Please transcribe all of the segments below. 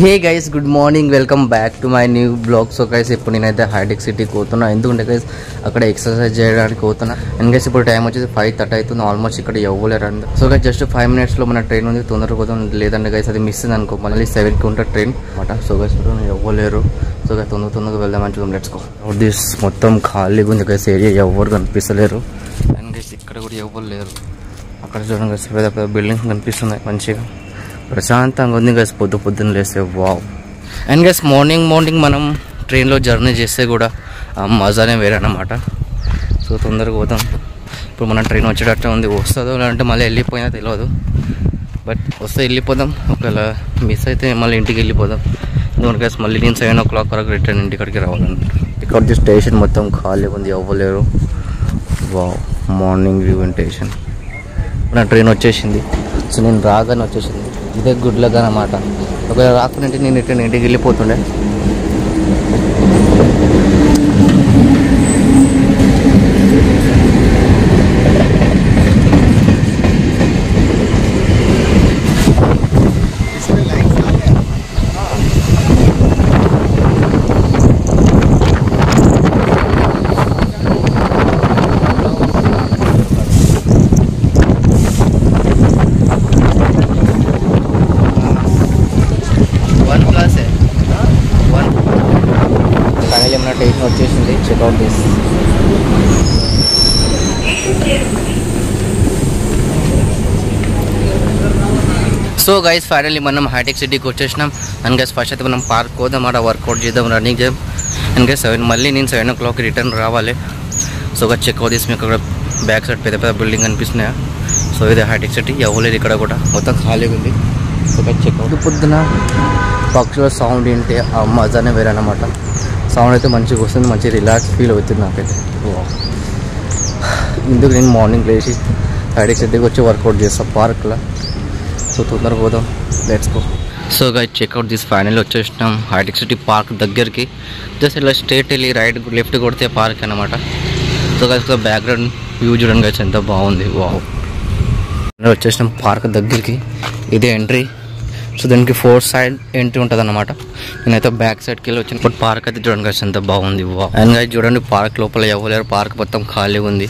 Hey guys, good morning, welcome back to my new blog. So guys, ఇప్పుడు నేనైతే hitech సిటీకి పోతున్నా. ఎందుకంటే గైస్ అక్కడ ఎక్సర్సైజ్ చేయడానికి పోతున్నా. అండ్ గైస్ ఇప్పుడు టైం వచ్చేసి 5:30 అవుతుంది. ఆల్మోస్ట్ ఇక్కడ ఎవ్వలేరు అందరు. సో గైస్ జస్ట్ 5 minutesలో మన ట్రైన్ ఉంది, తొందరగా పోతాం. లేదంటే గైస్ అది మిస్ అనుకో, మళ్ళీ 7కి ఉంటుంది ట్రైన్ అనమాట. సో గైస్ ఇప్పుడు ఎవ్వలేరు. సో గైస్ తొందరగా వెళ్దామని చూద్దాం. Let's go. దిస్ మొత్తం ఖాళీగా ఉంది గైస్, ఏరియా ఎవ్వరు కనిపిస్తలేరు. అండ్ గైస్ ఇక్కడ కూడా ఎవ్వరు లేరు. అక్కడ చూడండి గైస్ పెద్ద పెద్ద బిల్డింగ్స్ కనిపిస్తున్నాయి, మంచిగా ప్రశాంతంగా ఉంది గైస్. పొద్దున్న లేస్తే వావ్. అండ్ గైస్ మార్నింగ్ మనం ట్రైన్లో జర్నీ చేస్తే కూడా మజానే వేరే అన్నమాట. సో తొందరగా పోతాం. ఇప్పుడు మన ట్రైన్ వచ్చేటట్టు ఉంది. వస్తుందో లేదంటే మళ్ళీ వెళ్ళిపోయినా తెలియదు, బట్ వస్తే వెళ్ళిపోదాం. ఒకవేళ మిస్ అయితే మళ్ళీ ఇంటికి వెళ్ళిపోదాం. ఎందుకంటే గైస్ మళ్ళీ నేను 7 o'clock వరకు రిటర్న్ ఇంటికి రావాలని. ఇక్కడ స్టేషన్ మొత్తం ఖాళీగా ఉంది, అవ్వలేరు. Wow, morning view station. నా ట్రైన్ వచ్చేసింది. సో నేను రాగానే వచ్చేసింది. ఇదే గుడ్ లక్ అన్నమాట. ఒకవేళ రాకుండా నేను రిటర్న్ ఇంటికి వెళ్ళిపోతుండే. మన ట్రైన్ వచ్చేసింది. Checkout this. So guys finally మనం హైటెక్ సిటీకి వచ్చేసినాం. అండ్ గైస్ ఫస్ట్ అయితే మనం పార్క్ పోదాం, అక్కడ వర్కౌట్ చేద్దాం, రన్నింగ్ చేద్దాం. అండ్ గైస్ మళ్ళీ నేను 7 o'clock రిటర్న్ రావాలి. So guys checkout this. మీకు అక్కడ బ్యాక్ సైడ్ పెద్ద పెద్ద బిల్డింగ్ కనిపిస్తున్నాయా? సో ఇది హైటెక్ సిటీ, ఎవ్వలేదు ఇక్కడ కూడా, మొత్తం ఖాళీగా ఉంది. So guys check out. పొద్దున పక్షుల సౌండ్ ఏంటి, ఆ మజానే వేరే అన్నమాట. సౌండ్ అయితే మంచిగా వస్తుంది, మంచి రిలాక్స్ ఫీల్ అవుతుంది నాకైతే. ఇందుకు నేను మార్నింగ్ లేచి హైటెక్ సిటీకి వచ్చి వర్కౌట్ చేస్తాను పార్క్లో. సో తొందరగా పోదాం, let's go. So guys checkout this. Final వచ్చేసినాం హైటెక్ సిటీ పార్క్ దగ్గరికి. జస్ట్ ఇలా స్ట్రేట్ వెళ్ళి రైట్ లెఫ్ట్ కొడితే పార్క్ అనమాట. సో గైస్ బ్యాక్గ్రౌండ్ వ్యూ చూడండి గైస్, ఎంత బాగుంది. వావ్, వచ్చేసినాం పార్క్ దగ్గరికి. ఇదే ఎంట్రీ. సో దానికి 4 side ఎంట్రీ ఉంటుంది అన్నమాట. నేనైతే బ్యాక్ సైడ్కి వెళ్ళి వచ్చిన. బట్ పార్క్ అయితే చూడండి గైస్ ఎంత బాగుంది. వా. అండ్ గైస్ చూడండి పార్క్ లోపల ఎవ్వలేరు, పార్క్ మొత్తం ఖాళీగా ఉంది.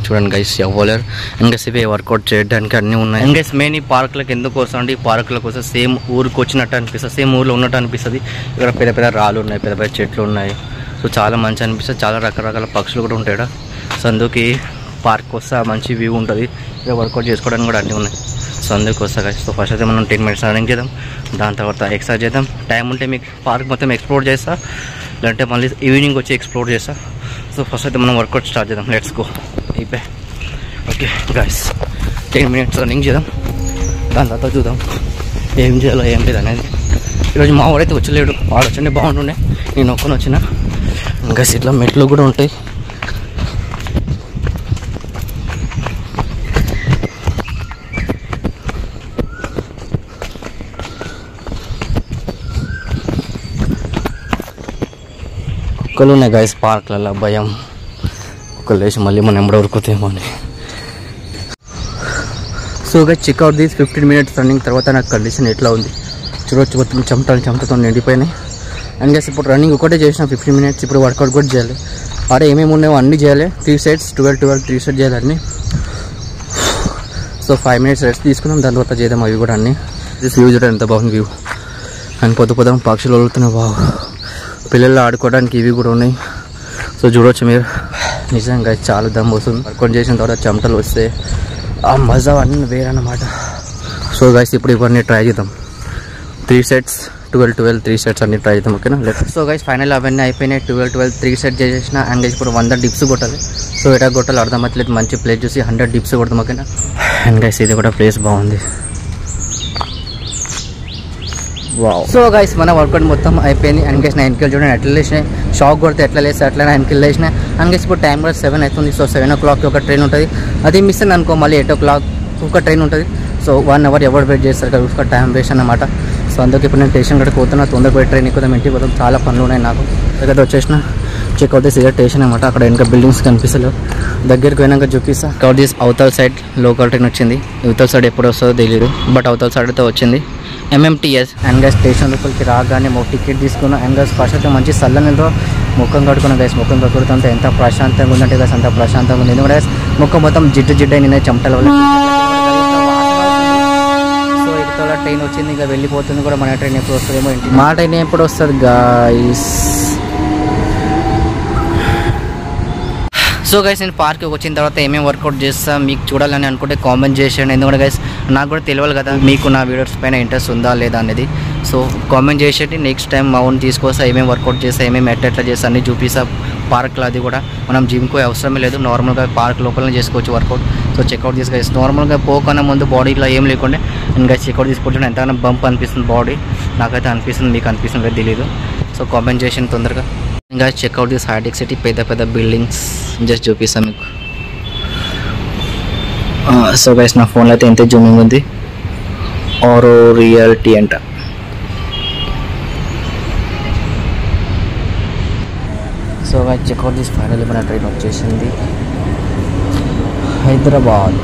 చూడండి గైస్ ఎవ్వలేరు. అండ్ గైస్ ఇవే వర్కౌట్ చేయడానికి అన్నీ ఉన్నాయి. అండ్ గైస్ మెయిన్ ఈ పార్క్లకు ఎందుకు వస్తామంటే, ఈ పార్క్లకు వస్తే సేమ్ ఊరికి వచ్చినట్టు అనిపిస్తుంది, సేమ్ ఊరిలో ఉన్నట్టు అనిపిస్తుంది. ఇక్కడ పెద్ద పెద్ద రాళ్ళు ఉన్నాయి, పెద్ద పెద్ద చెట్లు ఉన్నాయి. సో చాలా మంచి అనిపిస్తుంది. చాలా రకరకాల పక్షులు కూడా ఉంటాయి. సో అందుకే పార్క్ వస్తే మంచి వ్యూ ఉంటుంది. ఇక్కడ వర్కౌట్ చేసుకోవడానికి కూడా అన్నీ ఉన్నాయి. సో అందుకు వస్తా గైస్. సో ఫస్ట్ అయితే మనం 10 minutes రన్నింగ్ చేద్దాం, దాని తర్వాత ఎక్సర్సైజ్ చేద్దాం. టైం ఉంటే మీకు పార్క్ మొత్తం ఎక్స్ప్లోర్ చేస్తా, లేదంటే మళ్ళీ ఈవినింగ్ వచ్చి ఎక్స్ప్లోర్ చేస్తా. సో ఫస్ట్ అయితే మనం వర్కౌట్ స్టార్ట్ చేద్దాం. Let's go. అయిపోయి ఓకే గైస్, 10 minutes రన్నింగ్ చేద్దాం, దాని తర్వాత చూద్దాం ఏం చేయాలో ఏం లేదు అనేది. ఈరోజు మా వాడైతే వచ్చలేడు, వాడు వచ్చండి బాగుంటుండే, నేను ఒక్కని వచ్చిన. ఇంకా ఇట్లా మెట్లు కూడా ఉంటాయి. కుక్కలు ఉన్నాయి గైస్ పార్క్లలో, భయం. కుక్కలు లేచి మళ్ళీ మనం ఎంబడ ఉరుకుతామో అని. So guys checkout this. 15 minutes running తర్వాత నాకు కండిషన్ ఎట్లా ఉంది చూడొచ్చు. మొత్తం చెమటతో నిండిపోయినాయి. అండ్ గైస్ ఇప్పుడు రన్నింగ్ ఒకటే చేసిన 15 minutes. ఇప్పుడు వర్కౌట్ కూడా చేయాలి. ఆడ ఏమేమి ఉన్నాయో అన్నీ చేయాలి. 3 sets 12 3 sets చేయాలి అన్నీ. సో 5 minutes రెస్ట్ తీసుకుందాం, దాని తర్వాత చేద్దాం అవి కూడా అన్నీ. దిస్ వ్యూ చూడండి ఎంత బాగుంది వ్యూ. అండ్ పొద్దున పక్షులు వదులుతున్నాయి. బాగు, పిల్లలు ఆడుకోవడానికి ఇవి కూడా ఉన్నాయి. సో చూడవచ్చు మీరు, నిజంగా చాలా దమ్ వస్తుంది. వర్కౌట్ చేసిన తర్వాత చెమటలు వస్తే ఆ మజా అన్నీ వేరే అన్నమాట. సో గైస్ ఇప్పుడు ఇవన్నీ ట్రై చేద్దాం. 3 sets 12 3 sets అన్ని ట్రై చేద్దాం, ఓకేనా? సో గైస్ ఫైనల్ అవన్నీ అయిపోయినాయి. 12 3 sets చేసేసిన. అండ్ గైస్ ఇప్పుడు 100 dips కొట్టాలి. సో ఎటా కొట్టాలి అర్థమట్లేదు. మంచి ప్లేస్ చూసి 100 dips కొడతాం, ఓకేనా? అండ్ గైస్ ఇది కూడా ప్లేస్ బాగుంది. వావ్. సో గైస్ మన వర్కౌట్ మొత్తం అయిపోయింది. అండ్ గైస్ 9 కి చూడండి ఎట్లా లేచినాయి, షాక్ కొడితే ఎట్లా లేస్తే అట్లా 9 కి లేచినాయి. అండ్ గైస్ ఇప్పుడు టైం కూడా 7 అవుతుంది. సో 7 o'clock ఒక ట్రైన్ ఉంటుంది, అది మిస్ అయింది అనుకో మళ్ళీ 8 o'clock ఒక ట్రైన్ ఉంటుంది. సో 1 hour ఎవరు వెయిట్ చేస్తారు కదా, ఒక టైం వేస్ట్ అన్నమాట. సో అందుకే ఇప్పుడు నేను స్టేషన్ కూడా పోతున్నా, తొందరగా పోయి ట్రైన్ ఎక్కుదాం, ఇంటికి పోతాం. చాలా పనులు ఉన్నాయి నాకు. దగ్గర వచ్చేసిన చెక్అవుట్ దిస్ స్టేషన్ అనమాట. అక్కడ ఇంకా బిల్డింగ్స్ కనిపిస్తలేవు, దగ్గరికి పోయినాక చూపిస్తా. చెక్అవుట్ దిస్ అవతల సైడ్ లోకల్ ట్రైన్ వచ్చింది. ఇవతల సైడ్ ఎప్పుడు వస్తుందో తెలియదు, బట్ అవతల సైడ్ అయితే వచ్చింది. MMTS. అండ్ గైస్ స్టేషన్ లోపలికి రాగానే టికెట్ తీసుకున్నాం. అండ్ గైస్ ఫస్ట్ అయితే మంచి చల్లనీళ్ళతో ముఖం కడుకున్నాం గైస్. ముఖం కడుకుతుంటే ఎంత ప్రశాంతంగా ఉందంటే గైస్ అంత ప్రశాంతంగా ఉంది. ఎందుకంటే గైస్ ముఖం మొత్తం జిడ్డు అయిన చెమటల వల్ల. సో ఇక్కడ ట్రైన్ వచ్చింది, ఇంకా వెళ్ళిపోతుంది కూడా. మన ట్రైన్ ఎప్పుడు వస్తుందేమో, మా ట్రైన్ ఎప్పుడు వస్తుంది గైస్. సో గైస్ నేను పార్క్కి వచ్చిన తర్వాత ఏమేమి వర్కౌట్ చేస్తా మీకు చూడాలని అనుకుంటే కామెంట్ చేసేయండి. ఎందుకంటే గైస్ నాకు కూడా తెలియాలి కదా మీకు నా వీడియోస్ పైన ఇంట్రెస్ట్ ఉందా లేదా అనేది. సో కామెంట్ చేసేది నెక్స్ట్ టైం మా ఓన్ తీసుకొస్తా, ఏమేమి వర్కౌట్ చేస్తా, ఏమేమి ఎట్లా చేస్తా అన్నీ చూపిస్తా. పార్క్లో అది కూడా మనం జిమ్కి అవసరమే లేదు, నార్మల్గా పార్క్ లోపలనే చేసుకోవచ్చు వర్కౌట్. సో చెక్అవుట్ తీసి గైస్ నార్మల్గా పోకన్నా ముందు బాడీలో ఏం లేకుండా ఇంకా చెక్అవుట్ తీసుకుంటే ఎంతగానో బంప్ అనిపిస్తుంది బాడీ. నాకైతే అనిపిస్తుంది, మీకు అనిపిస్తుంది తెలియదు. సో కామెంట్ చేసిన తొందరగా. ఇంకా చెక్అవుట్ దిస్ హైటెక్ సిటీ, పెద్ద బిల్డింగ్స్ జస్ట్ చూపిస్తాను మీకు. సో గైస్ నా ఫోన్లో అయితే ఎంత జూమింగ్ ఉంది, ఆరో రియాలిటీ అంట. So guys checkout this finally మన ట్రైన్ వచ్చేసింది హైదరాబాద్.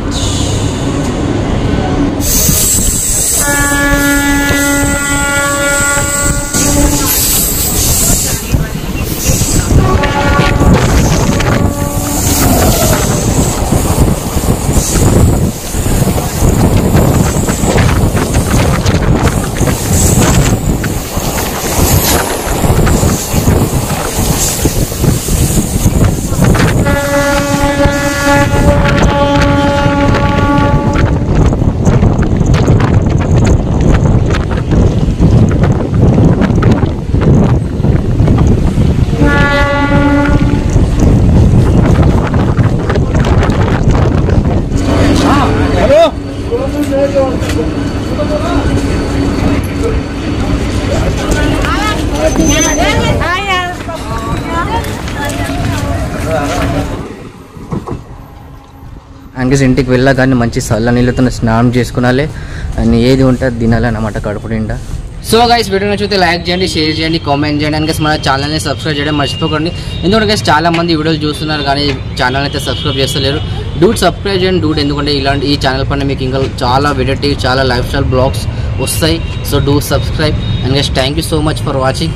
అండ్ ఇంటికి వెళ్ళగానే మంచి చల్ల నీళ్ళతో స్నానం చేసుకునాలి. అండ్ ఏది ఉంటే తినాలి అన్నమాట కడుపు నిండా. సో గైస్ వీడియో నచ్చితే లైక్ చేయండి, షేర్ చేయండి, కామెంట్ చేయండి. అండ్ గైస్ మన ఛానల్ని సబ్స్క్రైబ్ చేయడం మర్చిపోకండి. ఎందుకంటే గైస్ చాలా మంది వీడియోలు చూస్తున్నారు కానీ ఛానల్ అయితే సబ్స్క్రైబ్ చేస్తలేరు. డూడ్ సబ్స్క్రైబ్ చేయండి డూడ్, ఎందుకంటే ఈ ఛానల్ పైన మీకు ఇంకా చాలా వెరైటీ చాలా లైఫ్ స్టైల్ బ్లాగ్స్ వస్తాయి. So do subscribe. And guys thank you so much for watching.